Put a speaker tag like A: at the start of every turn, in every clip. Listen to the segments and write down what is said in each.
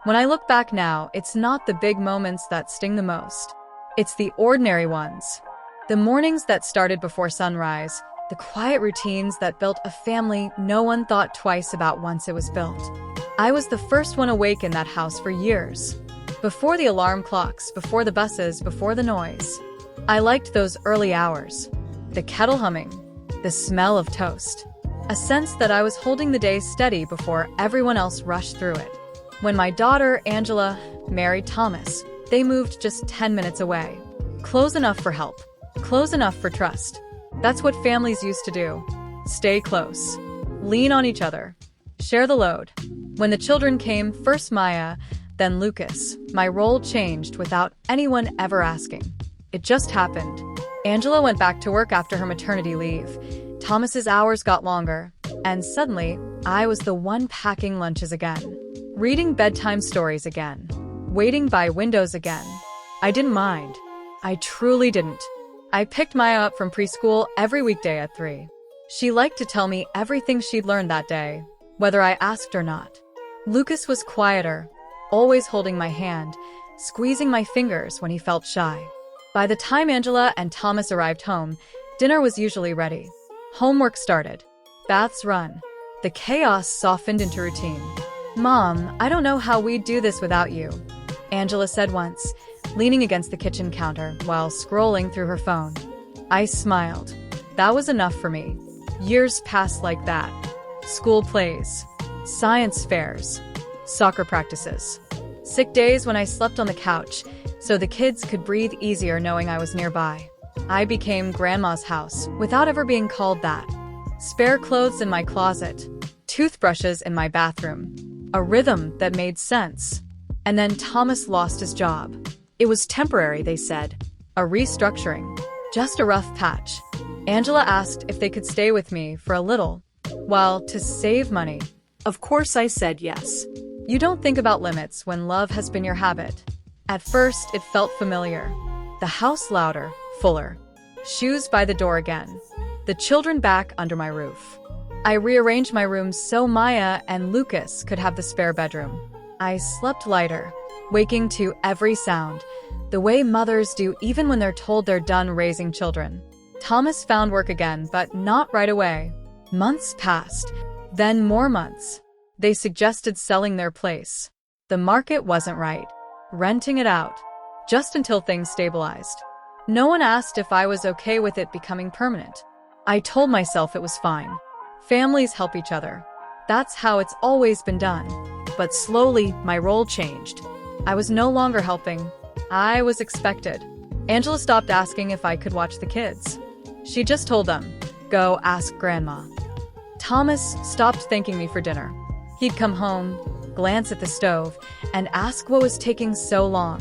A: When I look back now, it's not the big moments that sting the most. It's the ordinary ones. The mornings that started before sunrise, the quiet routines that built a family no one thought twice about once it was built. I was the first one awake in that house for years. Before the alarm clocks, before the buses, before the noise. I liked those early hours. The kettle humming, the smell of toast. A sense that I was holding the day steady before everyone else rushed through it. When my daughter, Angela, married Thomas, they moved just 10 minutes away. Close enough for help. Close enough for trust. That's what families used to do. Stay close. Lean on each other. Share the load. When the children came, first Maya, then Lucas, my role changed without anyone ever asking. It just happened. Angela went back to work after her maternity leave. Thomas's hours got longer, and suddenly, I was the one packing lunches again. Reading bedtime stories again. Waiting by windows again. I didn't mind. I truly didn't. I picked Maya up from preschool every weekday at 3. She liked to tell me everything she'd learned that day, whether I asked or not. Lucas was quieter, always holding my hand, squeezing my fingers when he felt shy. By the time Angela and Thomas arrived home, dinner was usually ready. Homework started. Baths run. The chaos softened into routine. "Mom, I don't know how we'd do this without you," Angela said once, leaning against the kitchen counter while scrolling through her phone. I smiled. That was enough for me. Years passed like that. School plays, science fairs, soccer practices, sick days when I slept on the couch so the kids could breathe easier knowing I was nearby. I became Grandma's house without ever being called that. Spare clothes in my closet, toothbrushes in my bathroom, a rhythm that made sense. And then Thomas lost his job. It was temporary, they said. A restructuring. Just a rough patch. Angela asked if they could stay with me for a little. Well, to save money. Of course I said yes. You don't think about limits when love has been your habit. At first, it felt familiar. The house louder, fuller. Shoes by the door again. The children back under my roof. I rearranged my room so Maya and Lucas could have the spare bedroom. I slept lighter, waking to every sound, the way mothers do even when they're told they're done raising children. Thomas found work again, but not right away. Months passed, then more months. They suggested selling their place. The market wasn't right. Renting it out. Just until things stabilized. No one asked if I was okay with it becoming permanent. I told myself it was fine. Families help each other. That's how it's always been done. But slowly, my role changed. I was no longer helping. I was expected. Angela stopped asking if I could watch the kids. She just told them, "Go ask Grandma." Thomas stopped thanking me for dinner. He'd come home, glance at the stove, and ask what was taking so long.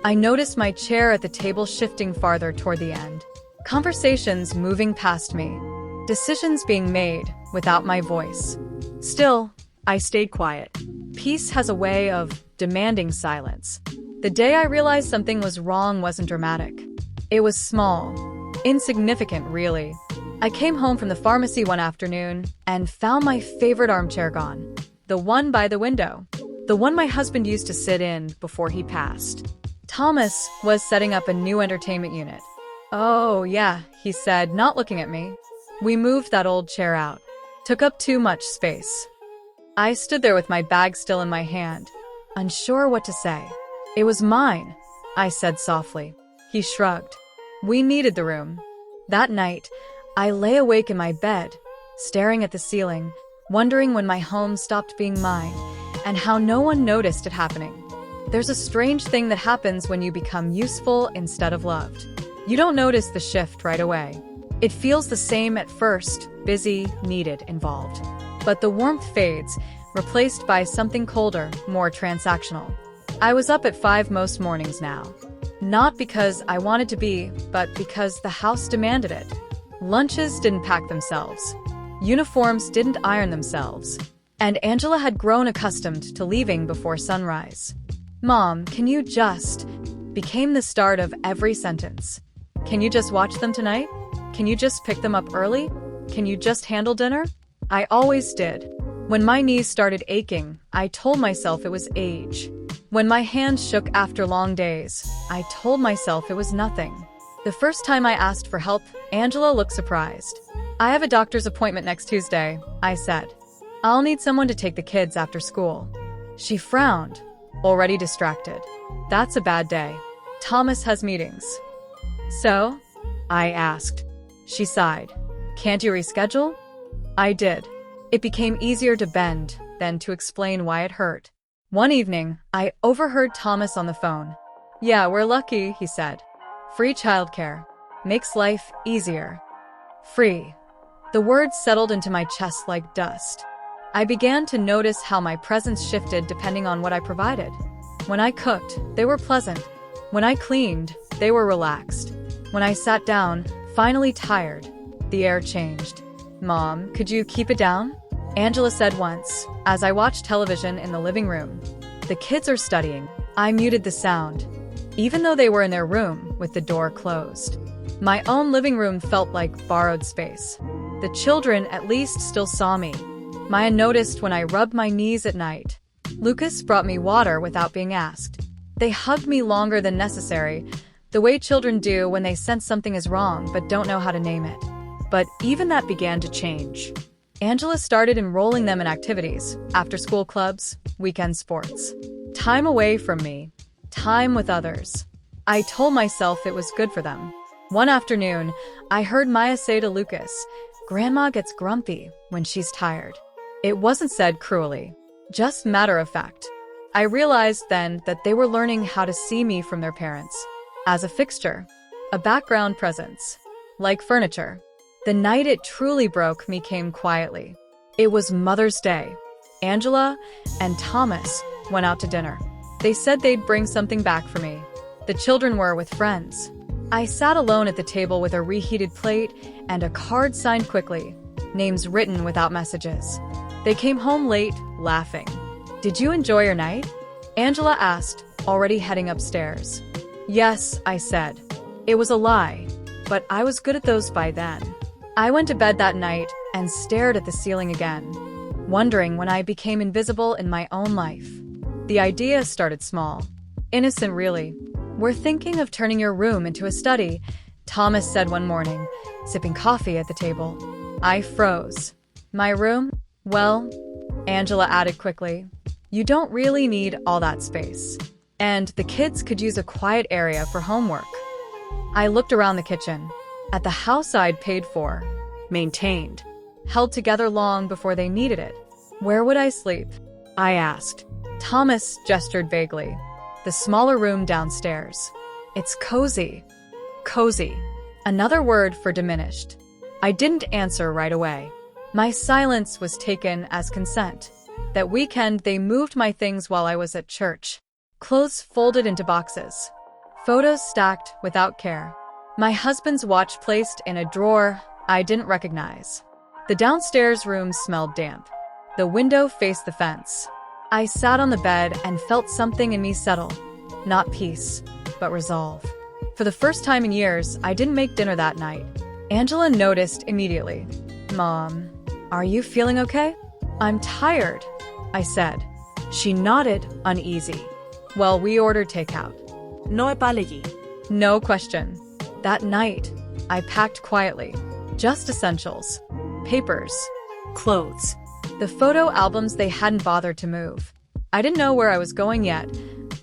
A: I noticed my chair at the table shifting farther toward the end. Conversations moving past me. Decisions being made without my voice. Still, I stayed quiet. Peace has a way of demanding silence. The day I realized something was wrong wasn't dramatic. It was small. Insignificant, really. I came home from the pharmacy one afternoon and found my favorite armchair gone. The one by the window. The one my husband used to sit in before he passed. Thomas was setting up a new entertainment unit. "Oh, yeah," he said, not looking at me. We moved that old chair out. Took up too much space. I stood there with my bag still in my hand, unsure what to say. "It was mine," I said softly. He shrugged. We needed the room. That night, I lay awake in my bed, staring at the ceiling, wondering when my home stopped being mine, and how no one noticed it happening. There's a strange thing that happens when you become useful instead of loved. You don't notice the shift right away. It feels the same at first, busy, needed, involved. But the warmth fades, replaced by something colder, more transactional. I was up at 5 most mornings now. Not because I wanted to be, but because the house demanded it. Lunches didn't pack themselves. Uniforms didn't iron themselves. And Angela had grown accustomed to leaving before sunrise. "Mom, can you just..." became the start of every sentence. "Can you just watch them tonight? Can you just pick them up early? Can you just handle dinner?" I always did. When my knees started aching, I told myself it was age. When my hands shook after long days, I told myself it was nothing. The first time I asked for help, Angela looked surprised. "I have a doctor's appointment next Tuesday," I said. "I'll need someone to take the kids after school." She frowned, already distracted. "That's a bad day. Thomas has meetings." "So?" I asked. She sighed. "Can't you reschedule?" I did. It became easier to bend than to explain why it hurt. One evening, I overheard Thomas on the phone. "Yeah, we're lucky," he said. "Free childcare. Makes life easier." Free. The words settled into my chest like dust. I began to notice how my presence shifted depending on what I provided. When I cooked, they were pleasant. When I cleaned, they were relaxed. When I sat down, finally tired, the air changed. "Mom, could you keep it down?" Angela said once, as I watched television in the living room. "The kids are studying." I muted the sound, even though they were in their room with the door closed. My own living room felt like borrowed space. The children at least still saw me. Maya noticed when I rubbed my knees at night. Lucas brought me water without being asked. They hugged me longer than necessary, the way children do when they sense something is wrong but don't know how to name it. But even that began to change. Angela started enrolling them in activities, after-school clubs, weekend sports. Time away from me. Time with others. I told myself it was good for them. One afternoon, I heard Maya say to Lucas, "Grandma gets grumpy when she's tired." It wasn't said cruelly, just matter of fact. I realized then that they were learning how to see me from their parents. As a fixture, a background presence, like furniture. The night it truly broke me came quietly. It was Mother's Day. Angela and Thomas went out to dinner. They said they'd bring something back for me. The children were with friends. I sat alone at the table with a reheated plate and a card signed quickly, names written without messages. They came home late, laughing. "Did you enjoy your night?" Angela asked, already heading upstairs. "Yes," I said. It was a lie, but I was good at those by then. I went to bed that night and stared at the ceiling again, wondering when I became invisible in my own life. The idea started small. Innocent, really. "We're thinking of turning your room into a study," Thomas said one morning, sipping coffee at the table. I froze. "My room? Well," Angela added quickly, "you don't really need all that space. And the kids could use a quiet area for homework." I looked around the kitchen. At the house I'd paid for, maintained, held together long before they needed it. "Where would I sleep?" I asked. Thomas gestured vaguely. "The smaller room downstairs. It's cozy." Cozy. Another word for diminished. I didn't answer right away. My silence was taken as consent. That weekend they moved my things while I was at church. Clothes folded into boxes. Photos stacked without care. My husband's watch placed in a drawer I didn't recognize. The downstairs room smelled damp. The window faced the fence. I sat on the bed and felt something in me settle. Not peace, but resolve. For the first time in years, I didn't make dinner that night. Angela noticed immediately. "Mom, are you feeling okay?" "I'm tired," I said. She nodded, uneasy. "Well, we ordered takeout."
B: No apology.
A: No question. That night, I packed quietly. Just essentials. Papers.
B: Clothes.
A: The photo albums they hadn't bothered to move. I didn't know where I was going yet,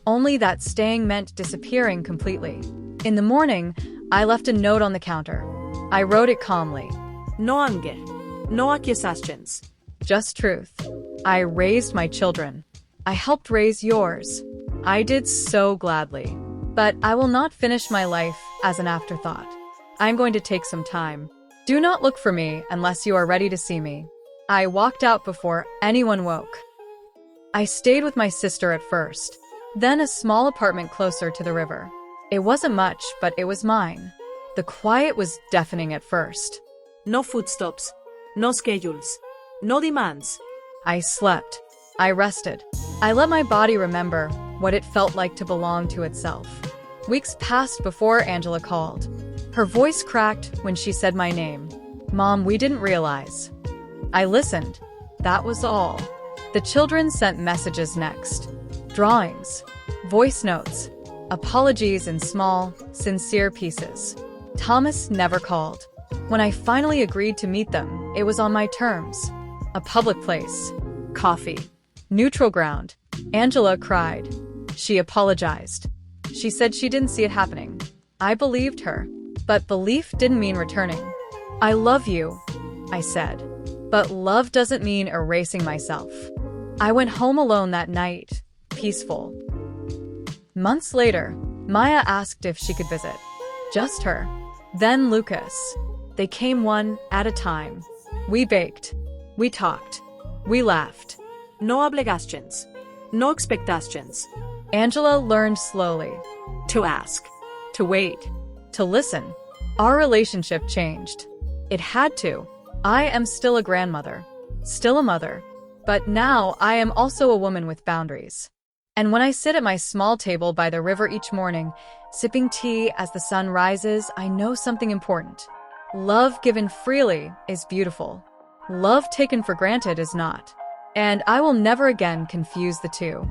A: only that staying meant disappearing completely. In the morning, I left a note on the counter. I wrote it calmly.
B: No anger. No accusations.
A: Just truth. I raised my children. I helped raise yours. I did so gladly. But I will not finish my life as an afterthought. I'm going to take some time. Do not look for me unless you are ready to see me. I walked out before anyone woke. I stayed with my sister at first, then a small apartment closer to the river. It wasn't much, but it was mine. The quiet was deafening at first.
B: No footsteps. No schedules. No demands.
A: I slept. I rested. I let my body remember what it felt like to belong to itself. Weeks passed before Angela called. Her voice cracked when she said my name. "Mom, we didn't realize." I listened. That was all. The children sent messages next. Drawings, voice notes, apologies in small, sincere pieces. Thomas never called. When I finally agreed to meet them, it was on my terms. A public place. Coffee. Neutral ground. Angela cried. She apologized. She said she didn't see it happening. I believed her. But belief didn't mean returning. I love you, I said. But love doesn't mean erasing myself. I went home alone that night, peaceful. Months later, Maya asked if she could visit. Just her. Then Lucas. They came one at a time. We baked. We talked. We laughed.
B: No obligations. No expectations.
A: Angela learned slowly.
B: To ask.
A: To wait. To listen. Our relationship changed. It had to. I am still a grandmother. Still a mother. But now I am also a woman with boundaries. And when I sit at my small table by the river each morning, sipping tea as the sun rises, I know something important. Love given freely is beautiful. Love taken for granted is not. And I will never again confuse the two.